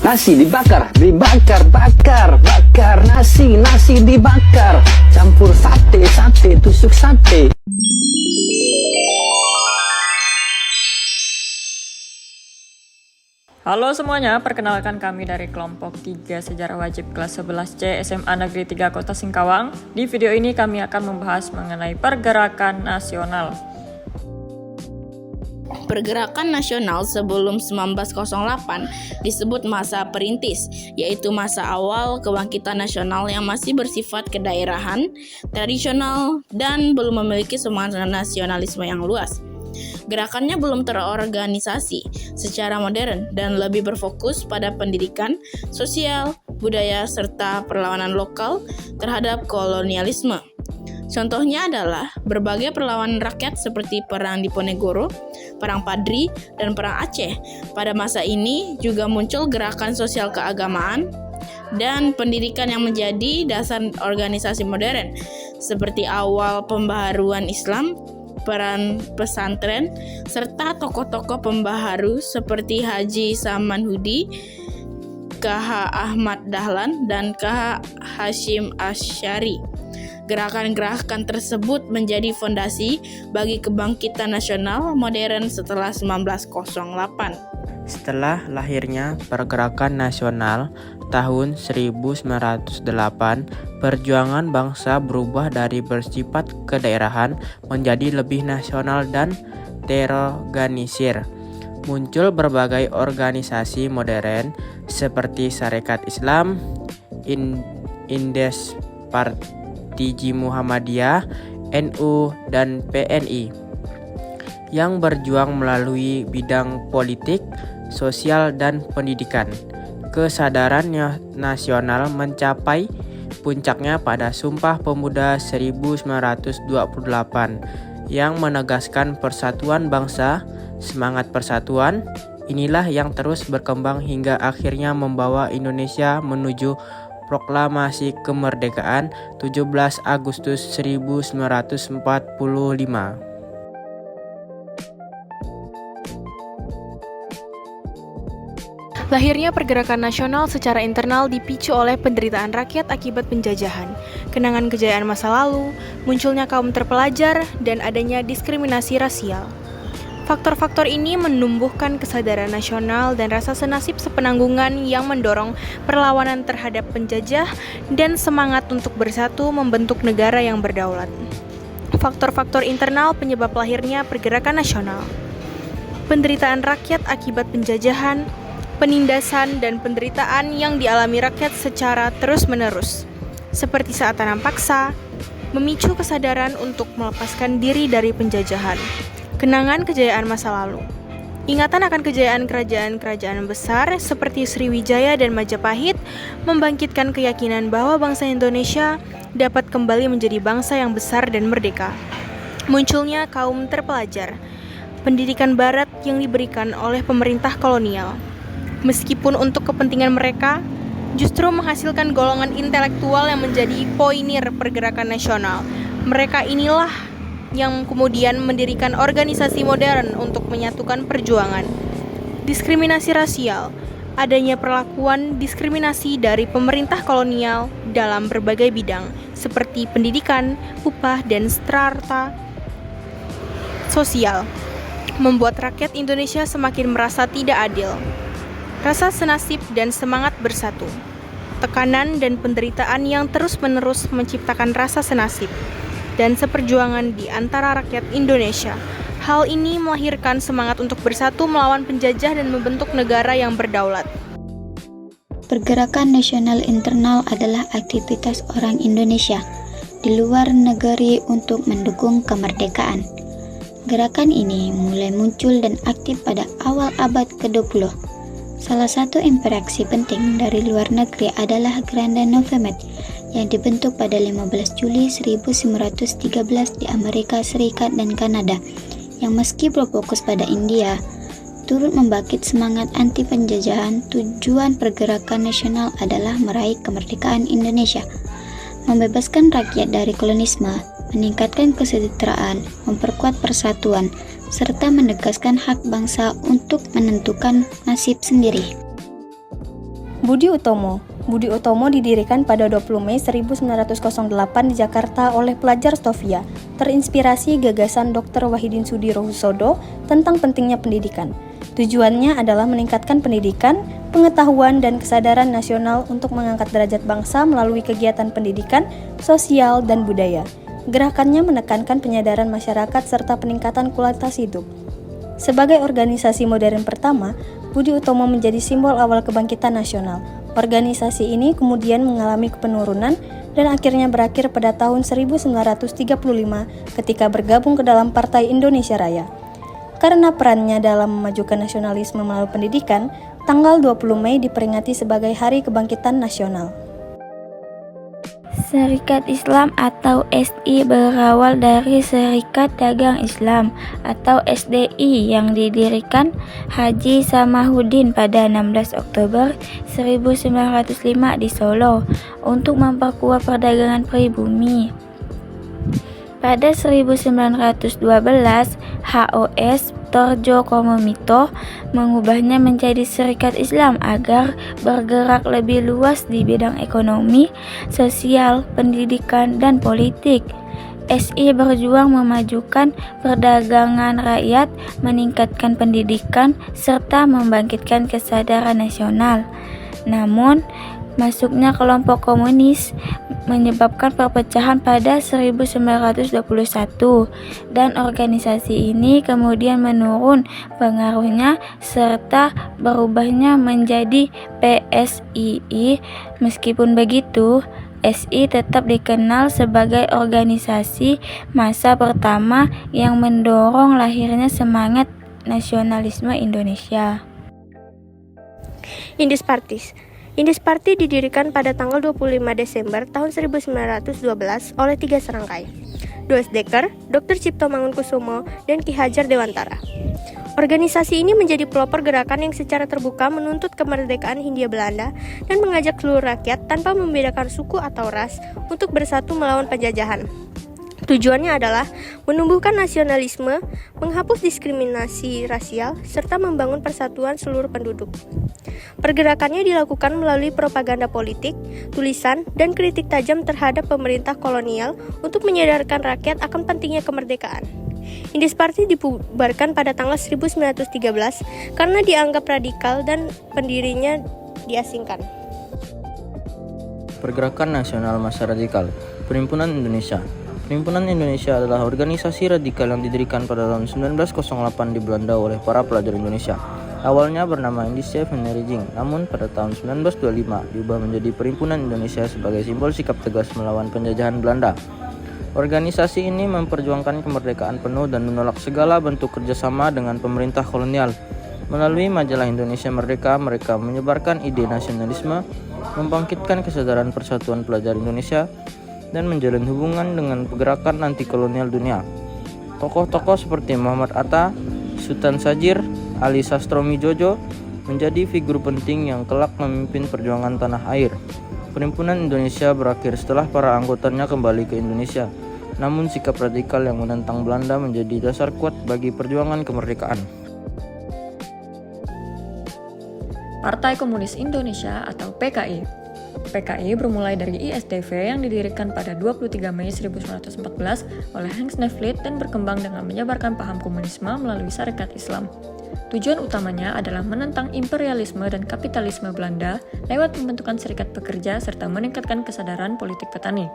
Nasi dibakar, bakar nasi dibakar, campur sate, tusuk sate. Halo semuanya, perkenalkan kami dari kelompok 3 Sejarah Wajib kelas 11C SMA Negeri 3 Kota Singkawang. Di video ini kami akan membahas mengenai pergerakan nasional. Pergerakan nasional sebelum 1908 disebut masa perintis, yaitu masa awal kebangkitan nasional yang masih bersifat kedaerahan, tradisional, dan belum memiliki semangat nasionalisme yang luas. Gerakannya belum terorganisasi secara modern dan lebih berfokus pada pendidikan, sosial, budaya, serta perlawanan lokal terhadap kolonialisme. Contohnya adalah berbagai perlawanan rakyat seperti Perang Diponegoro, Perang Padri, dan Perang Aceh. Pada masa ini juga muncul gerakan sosial keagamaan dan pendidikan yang menjadi dasar organisasi modern, seperti awal pembaharuan Islam, peran pesantren, serta tokoh-tokoh pembaharu seperti Haji Saman Hudi, KH Ahmad Dahlan, dan KH Hashim Asy'ari. Gerakan-gerakan tersebut menjadi fondasi bagi kebangkitan nasional modern setelah 1908. Setelah lahirnya pergerakan nasional tahun 1908, perjuangan bangsa berubah dari bersifat kedaerahan menjadi lebih nasional dan terorganisir. Muncul berbagai organisasi modern seperti Sarekat Islam, Indes Partiji Muhammadiyah, NU, dan PNI yang berjuang melalui bidang politik, sosial, dan pendidikan. Kesadaran nasional mencapai puncaknya pada Sumpah Pemuda 1928 yang menegaskan persatuan bangsa. Semangat persatuan inilah yang terus berkembang hingga akhirnya membawa Indonesia menuju proklamasi kemerdekaan 17 Agustus 1945. Lahirnya pergerakan nasional secara internal dipicu oleh penderitaan rakyat akibat penjajahan, kenangan kejayaan masa lalu, munculnya kaum terpelajar, dan adanya diskriminasi rasial. Faktor-faktor ini menumbuhkan kesadaran nasional dan rasa senasib sepenanggungan yang mendorong perlawanan terhadap penjajah dan semangat untuk bersatu membentuk negara yang berdaulat. Faktor-faktor internal penyebab lahirnya pergerakan nasional. Penderitaan rakyat akibat penjajahan, penindasan dan penderitaan yang dialami rakyat secara terus-menerus, seperti saat tanam paksa, memicu kesadaran untuk melepaskan diri dari penjajahan. Kenangan kejayaan masa lalu. Ingatan akan kejayaan kerajaan-kerajaan besar seperti Sriwijaya dan Majapahit membangkitkan keyakinan bahwa bangsa Indonesia dapat kembali menjadi bangsa yang besar dan merdeka. Munculnya kaum terpelajar, pendidikan barat yang diberikan oleh pemerintah kolonial. Meskipun untuk kepentingan mereka, justru menghasilkan golongan intelektual yang menjadi pionir pergerakan nasional. Mereka inilah yang kemudian mendirikan organisasi modern untuk menyatukan perjuangan. Diskriminasi rasial, adanya perlakuan diskriminasi dari pemerintah kolonial dalam berbagai bidang, seperti pendidikan, upah, dan strata sosial, membuat rakyat Indonesia semakin merasa tidak adil. Rasa senasib dan semangat bersatu. Tekanan dan penderitaan yang terus-menerus menciptakan rasa senasib dan seperjuangan di antara rakyat Indonesia. Hal ini melahirkan semangat untuk bersatu melawan penjajah dan membentuk negara yang berdaulat. Pergerakan nasional internal adalah aktivitas orang Indonesia di luar negeri untuk mendukung kemerdekaan. Gerakan ini mulai muncul dan aktif pada awal abad ke-20. Salah satu interaksi penting dari luar negeri adalah Granda November yang dibentuk pada 15 Juli 1913 di Amerika Serikat dan Kanada, yang meski berfokus pada India, turut membangkit semangat anti penjajahan. Tujuan pergerakan nasional adalah meraih kemerdekaan Indonesia, membebaskan rakyat dari kolonisme, meningkatkan kesejahteraan, memperkuat persatuan, serta menegaskan hak bangsa untuk menentukan nasib sendiri. Budi Utomo. Budi Utomo didirikan pada 20 Mei 1908 di Jakarta oleh pelajar Stovia, terinspirasi gagasan Dr. Wahidin Sudirohusodo tentang pentingnya pendidikan. Tujuannya adalah meningkatkan pendidikan, pengetahuan, dan kesadaran nasional untuk mengangkat derajat bangsa melalui kegiatan pendidikan, sosial, dan budaya. Gerakannya menekankan penyadaran masyarakat serta peningkatan kualitas hidup. Sebagai organisasi modern pertama, Budi Utomo menjadi simbol awal kebangkitan nasional. Organisasi ini kemudian mengalami penurunan dan akhirnya berakhir pada tahun 1935 ketika bergabung ke dalam Partai Indonesia Raya. Karena perannya dalam memajukan nasionalisme melalui pendidikan, tanggal 20 Mei diperingati sebagai Hari Kebangkitan Nasional. Serikat Islam atau SI berawal dari Serikat Dagang Islam atau SDI yang didirikan Haji Samahuddin pada 16 Oktober 1905 di Solo untuk memperkuat perdagangan pribumi. Pada 1912, HOS Torjo Komomito mengubahnya menjadi Serikat Islam agar bergerak lebih luas di bidang ekonomi, sosial, pendidikan, dan politik. SI berjuang memajukan perdagangan rakyat, meningkatkan pendidikan, serta membangkitkan kesadaran nasional. Namun, masuknya kelompok komunis menyebabkan perpecahan pada 1921 dan organisasi ini kemudian menurun pengaruhnya serta berubahnya menjadi PSII. Meskipun begitu, SI tetap dikenal sebagai organisasi massa pertama yang mendorong lahirnya semangat nasionalisme Indonesia. Indus Partis. Indus Party didirikan pada tanggal 25 Desember tahun 1912 oleh 3 serangkai, Does Dekker, Dr. Cipto Mangunkusumo, dan Ki Hajar Dewantara. Organisasi ini menjadi pelopor gerakan yang secara terbuka menuntut kemerdekaan Hindia Belanda dan mengajak seluruh rakyat tanpa membedakan suku atau ras untuk bersatu melawan penjajahan. Tujuannya adalah menumbuhkan nasionalisme, menghapus diskriminasi rasial, serta membangun persatuan seluruh penduduk. Pergerakannya dilakukan melalui propaganda politik, tulisan, dan kritik tajam terhadap pemerintah kolonial untuk menyadarkan rakyat akan pentingnya kemerdekaan. Indus Party dibubarkan pada tanggal 1913 karena dianggap radikal dan pendirinya diasingkan. Pergerakan Nasional Massa Radikal, Perhimpunan Indonesia. Perhimpunan Indonesia adalah organisasi radikal yang didirikan pada tahun 1908 di Belanda oleh para pelajar Indonesia. Awalnya bernama Indische Vereniging, namun pada tahun 1925 diubah menjadi Perhimpunan Indonesia sebagai simbol sikap tegas melawan penjajahan Belanda. Organisasi ini memperjuangkan kemerdekaan penuh dan menolak segala bentuk kerjasama dengan pemerintah kolonial. Melalui majalah Indonesia Merdeka, mereka menyebarkan ide nasionalisme, membangkitkan kesadaran persatuan pelajar Indonesia, dan menjalin hubungan dengan pergerakan anti kolonial dunia. Tokoh-tokoh seperti Muhammad Atta, Sultan Syahrir, Ali Sastromijojo menjadi figur penting yang kelak memimpin perjuangan tanah air. Perhimpunan Indonesia berakhir setelah para anggotanya kembali ke Indonesia. Namun sikap radikal yang menentang Belanda menjadi dasar kuat bagi perjuangan kemerdekaan. Partai Komunis Indonesia atau PKI. PKI bermulai dari ISDV yang didirikan pada 23 Mei 1914 oleh Hans Nevlid dan berkembang dengan menyebarkan paham komunisme melalui Sarekat Islam. Tujuan utamanya adalah menentang imperialisme dan kapitalisme Belanda lewat pembentukan serikat pekerja serta meningkatkan kesadaran politik petani.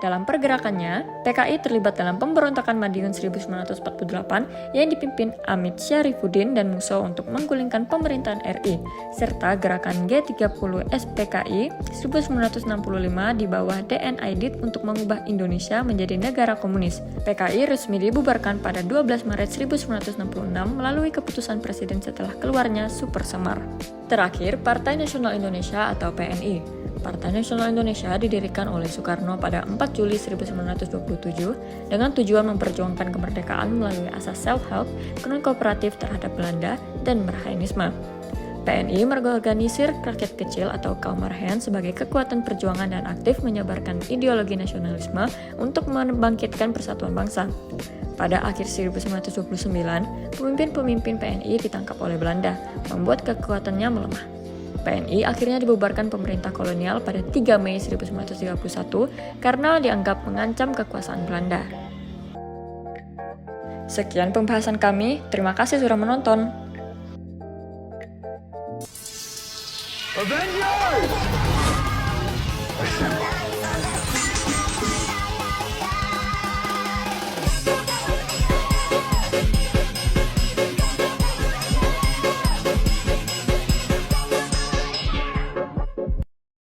Dalam pergerakannya, PKI terlibat dalam pemberontakan Madiun 1948 yang dipimpin Amit Syarifuddin dan Musso untuk menggulingkan pemerintahan RI, serta gerakan G30 SPKI 1965 di bawah DN Aidit untuk mengubah Indonesia menjadi negara komunis. PKI resmi dibubarkan pada 12 Maret 1966 melalui keputusan Presiden setelah keluarnya Super Semar. Terakhir, Partai Nasional Indonesia atau PNI. Partai Nasional Indonesia didirikan oleh Soekarno pada 4 Juli 1927 dengan tujuan memperjuangkan kemerdekaan melalui asas self-help, non-kooperatif terhadap Belanda, dan Marxisme. PNI mengorganisir rakyat kecil atau kaum marhaen sebagai kekuatan perjuangan dan aktif menyebarkan ideologi nasionalisme untuk membangkitkan persatuan bangsa. Pada akhir 1929, pemimpin-pemimpin PNI ditangkap oleh Belanda, membuat kekuatannya melemah. PNI akhirnya dibubarkan pemerintah kolonial pada 3 Mei 1931 karena dianggap mengancam kekuasaan Belanda. Sekian pembahasan kami, terima kasih sudah menonton. Avengers!